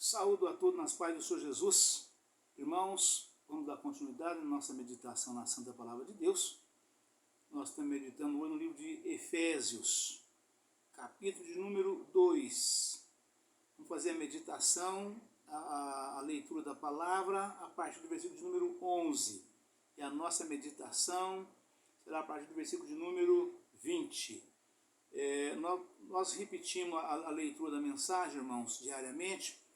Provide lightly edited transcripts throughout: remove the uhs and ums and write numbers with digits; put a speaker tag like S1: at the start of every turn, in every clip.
S1: Saúdo a todos nas paz do Senhor Jesus. Irmãos, vamos dar continuidade na nossa meditação na Santa Palavra de Deus. Nós estamos meditando hoje no livro de Efésios, capítulo de número 2. Vamos fazer a meditação, a leitura da palavra a partir do versículo de número 11. E a nossa meditação será a partir do versículo de número 20. Nós repetimos a leitura da mensagem, irmãos, diariamente,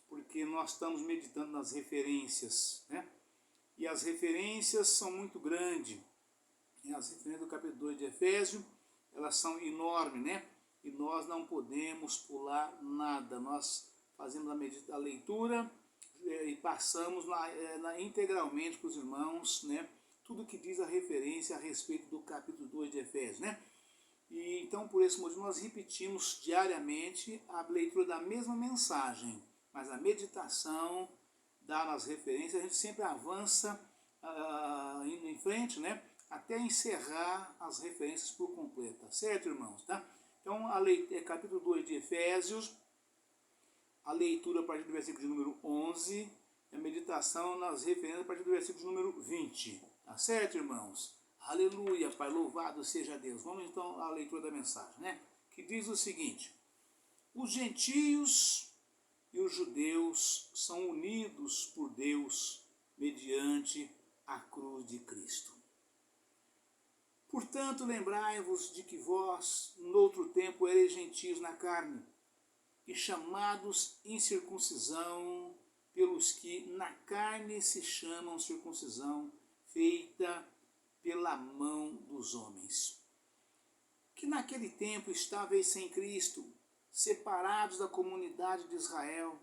S1: porque nós estamos meditando nas referências, né? E as referências são muito grandes. E as referências do capítulo 2 de Efésios, elas são enormes, né? E nós não podemos pular nada. Nós fazemos a leitura e passamos integralmente para os irmãos, né? Tudo que diz a referência a respeito do capítulo 2 de Efésios, né? E então, por esse motivo, nós repetimos diariamente a leitura da mesma mensagem. Mas a meditação dá nas referências, a gente sempre avança indo em frente, né? Até encerrar as referências por completo, tá certo, irmãos? Tá? Então, capítulo 2 de Efésios, a leitura a partir do versículo de número 11, a meditação nas referências a partir do versículo de número 20. Tá certo, irmãos? Aleluia, Pai, louvado seja Deus. Vamos então à leitura da mensagem, né? Que diz o seguinte: os gentios e os judeus são unidos por Deus mediante a cruz de Cristo. Portanto, lembrai-vos de que vós, noutro tempo, ereis gentios na carne, e chamados incircuncisão pelos que na carne se chamam circuncisão, feita pela mão dos homens. Que naquele tempo estáveis sem Cristo, separados da comunidade de Israel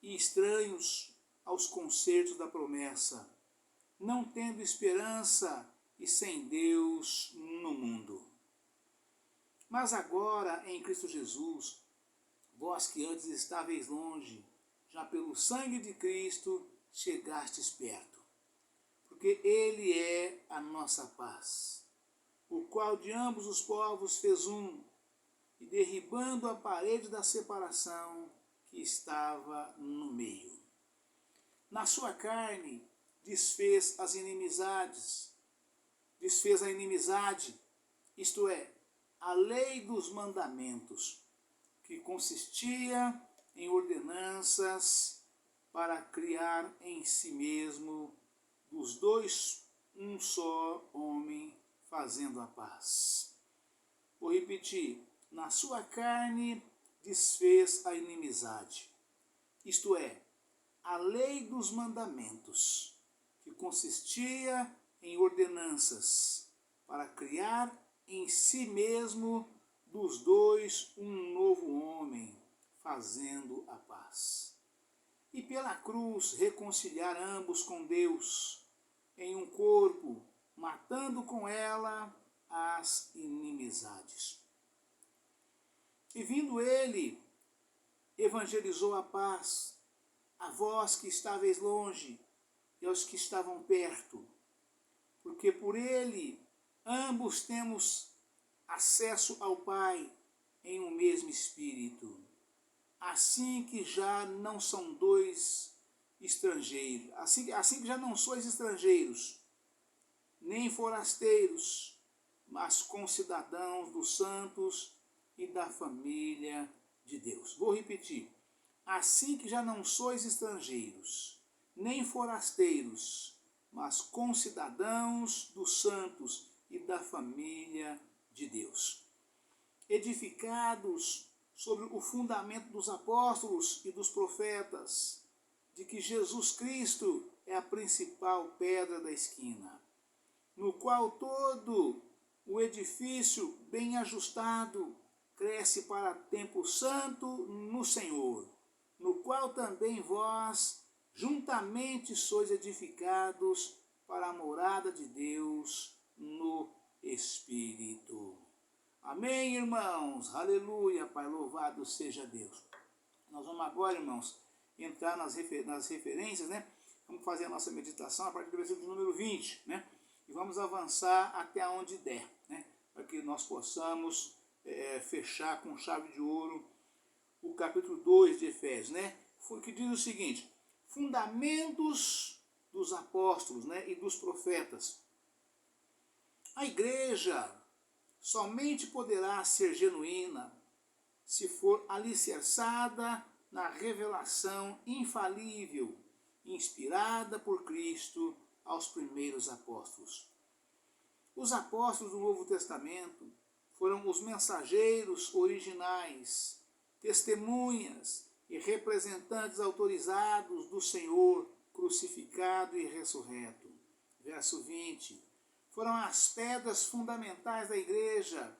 S1: e estranhos aos concertos da promessa, não tendo esperança e sem Deus no mundo. Mas agora, em Cristo Jesus, vós que antes estáveis longe, já pelo sangue de Cristo chegastes perto, porque Ele é a nossa paz, o qual de ambos os povos fez um, e derribando a parede da separação que estava no meio. Na sua carne desfez a inimizade, isto é, a lei dos mandamentos, que consistia em ordenanças para criar em si mesmo dos dois um só homem, fazendo a paz. Vou repetir. Na sua carne desfez a inimizade, isto é, a lei dos mandamentos, que consistia em ordenanças, para criar em si mesmo dos dois um novo homem, fazendo a paz. E pela cruz reconciliar ambos com Deus, em um corpo, matando com ela as inimizades. E vindo ele, evangelizou a paz, a vós que estáveis longe e aos que estavam perto, porque por ele ambos temos acesso ao Pai em um mesmo Espírito. Assim que já não são dois estrangeiros, assim que já não sois estrangeiros, nem forasteiros, mas concidadãos dos santos e da família de Deus. Vou repetir. Assim que já não sois estrangeiros, nem forasteiros, mas concidadãos dos santos e da família de Deus. Edificados sobre o fundamento dos apóstolos e dos profetas, de que Jesus Cristo é a principal pedra da esquina, no qual todo o edifício bem ajustado cresce para tempo santo no Senhor, no qual também vós juntamente sois edificados para a morada de Deus no Espírito. Amém, irmãos? Aleluia, Pai, louvado seja Deus. Nós vamos agora, irmãos, entrar nas referências, né? Vamos fazer a nossa meditação a partir do versículo número 20, né? E vamos avançar até onde der, né? Para que nós possamos fechar com chave de ouro o capítulo 2 de Efésios, né? que diz o seguinte: fundamentos dos apóstolos, né, e dos profetas. A igreja somente poderá ser genuína se for alicerçada na revelação infalível, inspirada por Cristo aos primeiros apóstolos. Os apóstolos do Novo Testamento foram os mensageiros originais, testemunhas e representantes autorizados do Senhor crucificado e ressurreto. Verso 20. Foram as pedras fundamentais da igreja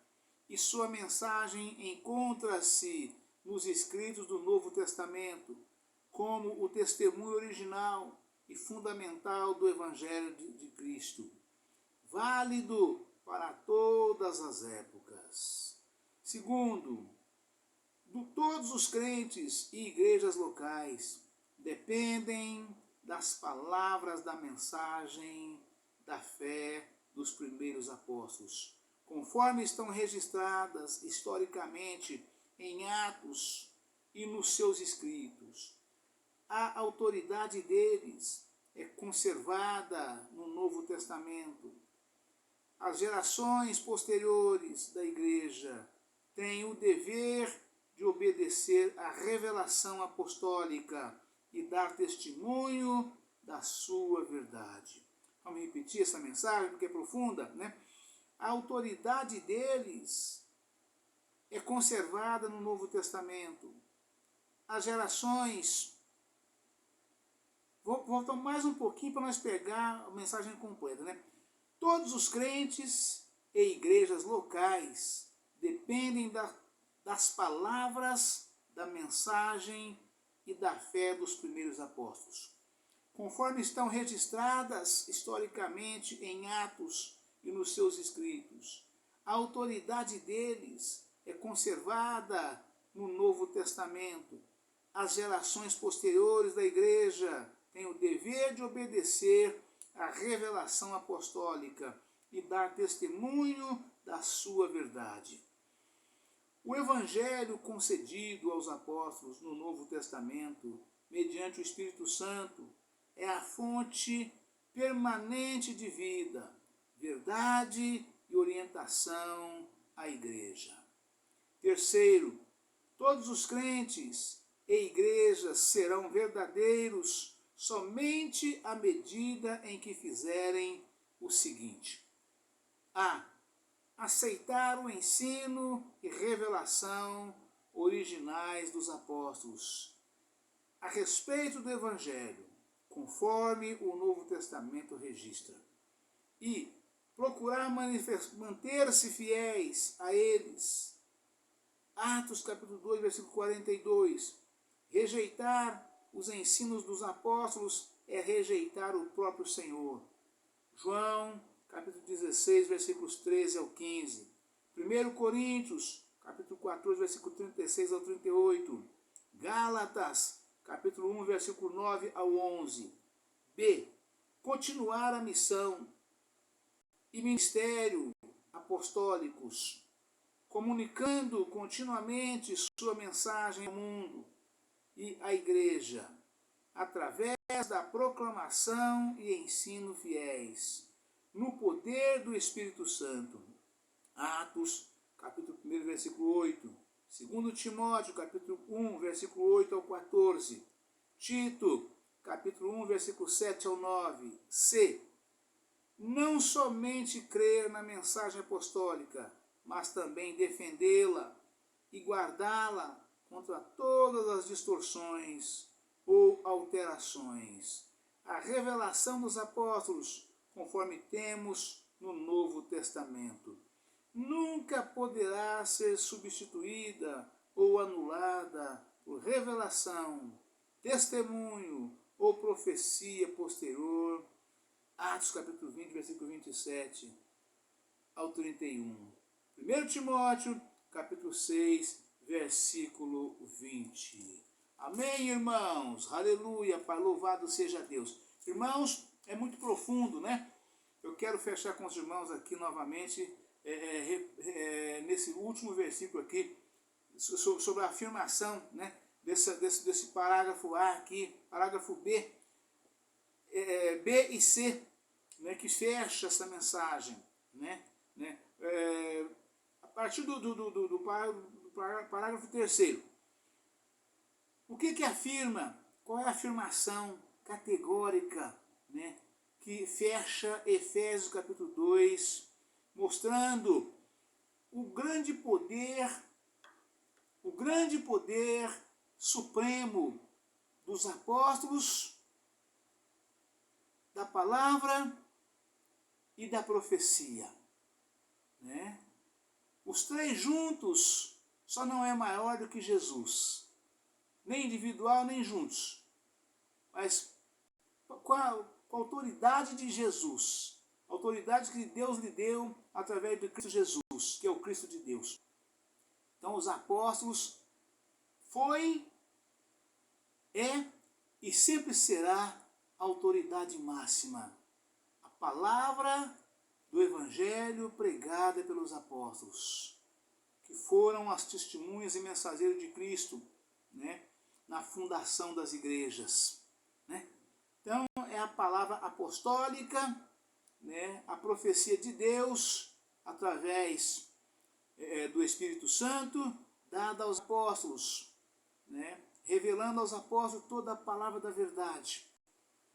S1: e sua mensagem encontra-se nos escritos do Novo Testamento como o testemunho original e fundamental do Evangelho de Cristo, válido para todas as épocas. Segundo, todos os crentes e igrejas locais dependem das palavras da mensagem da fé dos primeiros apóstolos, conforme estão registradas historicamente em Atos e nos seus escritos. A autoridade deles é conservada no Novo Testamento. As gerações posteriores da igreja têm o dever de obedecer à revelação apostólica e dar testemunho da sua verdade. Vamos repetir essa mensagem porque é profunda, né? A autoridade deles é conservada no Novo Testamento. As gerações... Vou voltar mais um pouquinho para nós pegar a mensagem completa, né? Todos os crentes e igrejas locais dependem das palavras da mensagem e da fé dos primeiros apóstolos, conforme estão registradas historicamente em Atos e nos seus escritos. A autoridade deles é conservada no Novo Testamento. As gerações posteriores da igreja têm o dever de obedecer à revelação apostólica e dar testemunho da sua verdade. O evangelho concedido aos apóstolos no Novo Testamento, mediante o Espírito Santo, é a fonte permanente de vida, verdade e orientação à igreja. Terceiro, todos os crentes e igrejas serão verdadeiros somente à medida em que fizerem o seguinte: a. Aceitar o ensino e revelação originais dos apóstolos a respeito do Evangelho, conforme o Novo Testamento registra. E procurar manter-se fiéis a eles. Atos capítulo 2, versículo 42. Rejeitar os ensinos dos apóstolos é rejeitar o próprio Senhor. João capítulo 16, versículos 13 ao 15. 1 Coríntios, capítulo 14, versículo 36 ao 38. Gálatas, capítulo 1, versículo 9 ao 11. B. Continuar a missão e ministério apostólicos, comunicando continuamente sua mensagem ao mundo e à igreja, através da proclamação e ensino fiéis, no poder do Espírito Santo. Atos, capítulo 1, versículo 8. 2 Timóteo, capítulo 1, versículo 8 ao 14. Tito, capítulo 1, versículo 7 ao 9. C. Não somente crer na mensagem apostólica, mas também defendê-la e guardá-la contra todas as distorções ou alterações. A revelação dos apóstolos, conforme temos no Novo Testamento, nunca poderá ser substituída ou anulada por revelação, testemunho ou profecia posterior. Atos capítulo 20, versículo 27 ao 31. 1 Timóteo capítulo 6, versículo 20. Amém, irmãos? Aleluia, Pai, louvado seja Deus. Irmãos, é muito profundo, né? Eu quero fechar com os irmãos aqui novamente, nesse último versículo aqui, sobre a afirmação, né, desse parágrafo A aqui, parágrafo B, B e C, né, que fecha essa mensagem, né? A partir do parágrafo terceiro, o que afirma? Qual é a afirmação categórica, né, que fecha Efésios capítulo 2, mostrando o grande poder supremo dos apóstolos, da palavra e da profecia, né? Os três juntos só não é maior do que Jesus, nem individual nem juntos, mas com a autoridade de Jesus, a autoridade que Deus lhe deu através de Cristo Jesus, que é o Cristo de Deus. Então os apóstolos é e sempre será a autoridade máxima, a palavra do Evangelho pregada pelos apóstolos, que foram as testemunhas e mensageiros de Cristo, né, na fundação das igrejas, né? Então é a palavra apostólica, né, a profecia de Deus através do Espírito Santo, dada aos apóstolos, né, revelando aos apóstolos toda a palavra da verdade,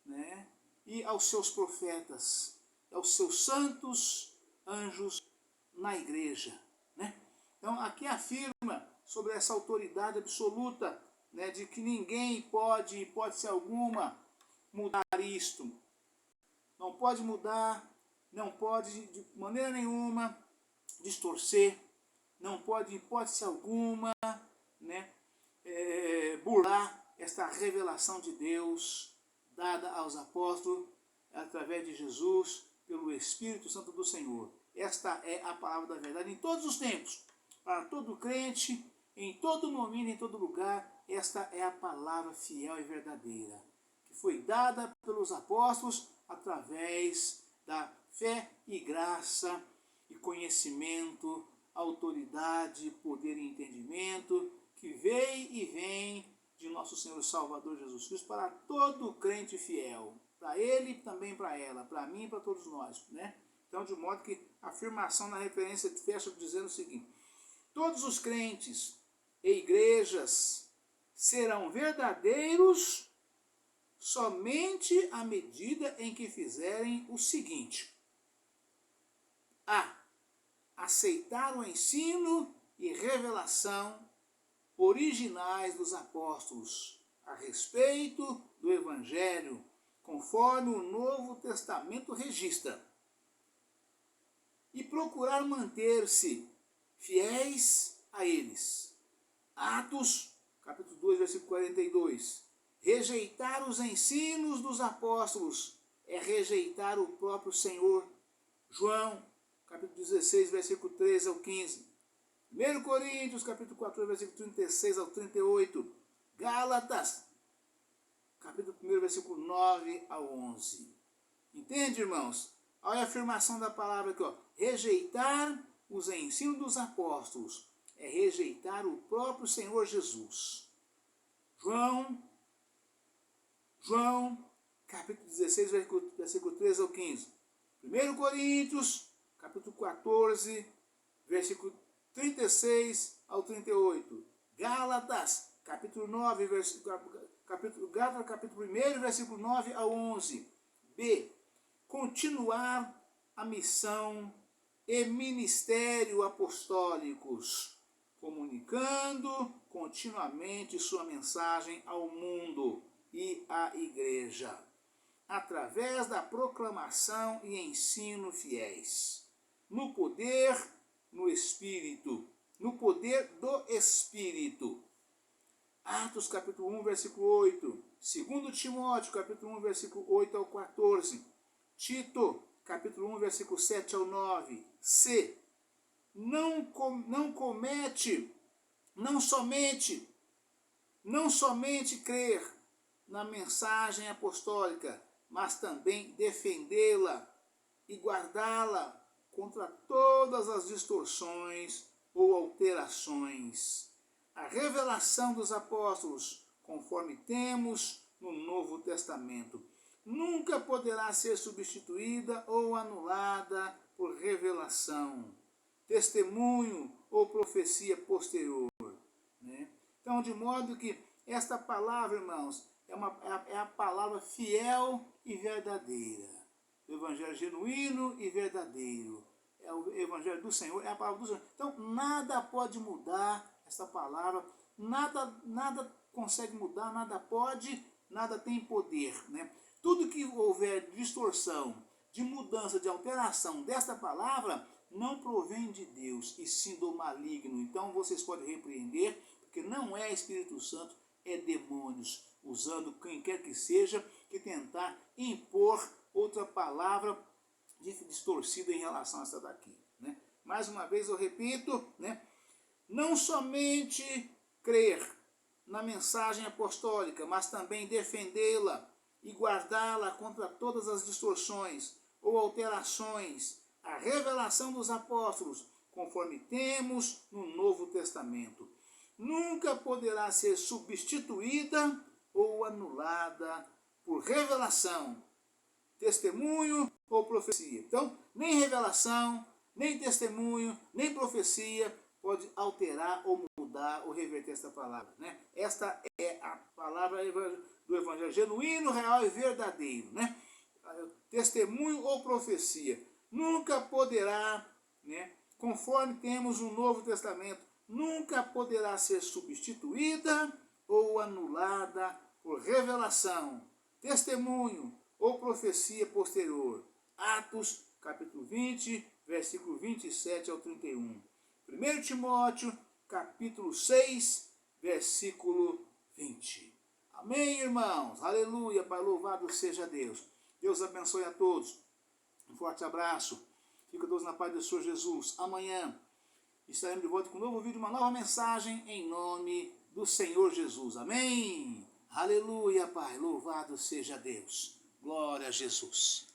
S1: né, e aos seus profetas, aos seus santos anjos na igreja, né? Então aqui afirma sobre essa autoridade absoluta, né, de que ninguém pode, hipótese alguma, mudar isto. Não pode mudar, não pode de maneira nenhuma distorcer, não pode, hipótese alguma, né, burlar esta revelação de Deus dada aos apóstolos através de Jesus pelo Espírito Santo do Senhor. Esta é a palavra da verdade em todos os tempos, para todo crente, em todo momento, em todo lugar. Esta é a palavra fiel e verdadeira, que foi dada pelos apóstolos através da fé e graça e conhecimento, autoridade, poder e entendimento, que veio e vem de nosso Senhor e Salvador Jesus Cristo para todo crente fiel, para ele e também para ela, para mim e para todos nós, né? Então, de modo que a afirmação na referência fecha dizendo o seguinte: todos os crentes e igrejas serão verdadeiros somente à medida em que fizerem o seguinte: a. Aceitar o ensino e revelação originais dos apóstolos a respeito do Evangelho, conforme o Novo Testamento registra, e procurar manter-se fiéis a eles. Atos, capítulo 2, versículo 42. Rejeitar os ensinos dos apóstolos é rejeitar o próprio Senhor. João, capítulo 16, versículo 13 ao 15. 1 Coríntios, capítulo 14, versículo 36 ao 38. Gálatas, capítulo 1, versículo 9 ao 11. Entende, irmãos? Olha a afirmação da palavra aqui, ó. Rejeitar os ensinos dos apóstolos é rejeitar o próprio Senhor Jesus. João, capítulo 16, versículo 13 ao 15. 1 Coríntios, capítulo 14, versículo 36 ao 38. Gálatas, capítulo 9, capítulo 1, versículo 9 ao 11. B. Continuar a missão e ministério apostólicos, comunicando continuamente sua mensagem ao mundo e à igreja, através da proclamação e ensino fiéis, no poder, no Espírito, no poder do Espírito. Atos capítulo 1, versículo 8. 2 Timóteo capítulo 1, versículo 8 ao 14. Tito capítulo 1, versículo 7 ao 9. C. Não somente crer na mensagem apostólica, mas também defendê-la e guardá-la contra todas as distorções ou alterações, a revelação dos apóstolos, conforme temos no Novo Testamento. Nunca poderá ser substituída ou anulada por revelação, testemunho ou profecia posterior. Né? Então, de modo que esta palavra, irmãos, é a palavra fiel e verdadeira. O evangelho genuíno e verdadeiro. É o evangelho do Senhor, é a palavra do Senhor. Então, nada pode mudar essa palavra, nada consegue mudar, nada pode, nada tem poder. Né? Tudo que houver distorção, de mudança, de alteração desta palavra, não provém de Deus, e sim do maligno. Então, vocês podem repreender, porque não é Espírito Santo, é demônios, usando quem quer que seja, que tentar impor outra palavra distorcida em relação a essa daqui. Né? Mais uma vez eu repito, né? Não somente crer na mensagem apostólica, mas também defendê-la e guardá-la contra todas as distorções ou alterações, a revelação dos apóstolos, conforme temos no Novo Testamento. Nunca poderá ser substituída ou anulada por revelação, testemunho ou profecia. Então, nem revelação, nem testemunho, nem profecia pode alterar ou mudar ou reverter esta palavra. Né? Esta é a palavra do evangelho genuíno, real e verdadeiro. Né? Testemunho ou profecia. Nunca poderá, né, conforme temos no Novo Testamento, nunca poderá ser substituída ou anulada por revelação, testemunho ou profecia posterior. Atos, capítulo 20, versículo 27 ao 31. 1 Timóteo, capítulo 6, versículo 20. Amém, irmãos? Aleluia, Pai, louvado seja Deus. Deus abençoe a todos. Um forte abraço. Fica todos na paz do Senhor Jesus. Amanhã estaremos de volta com um novo vídeo, uma nova mensagem em nome do Senhor Jesus. Amém? Aleluia, Pai, louvado seja Deus. Glória a Jesus.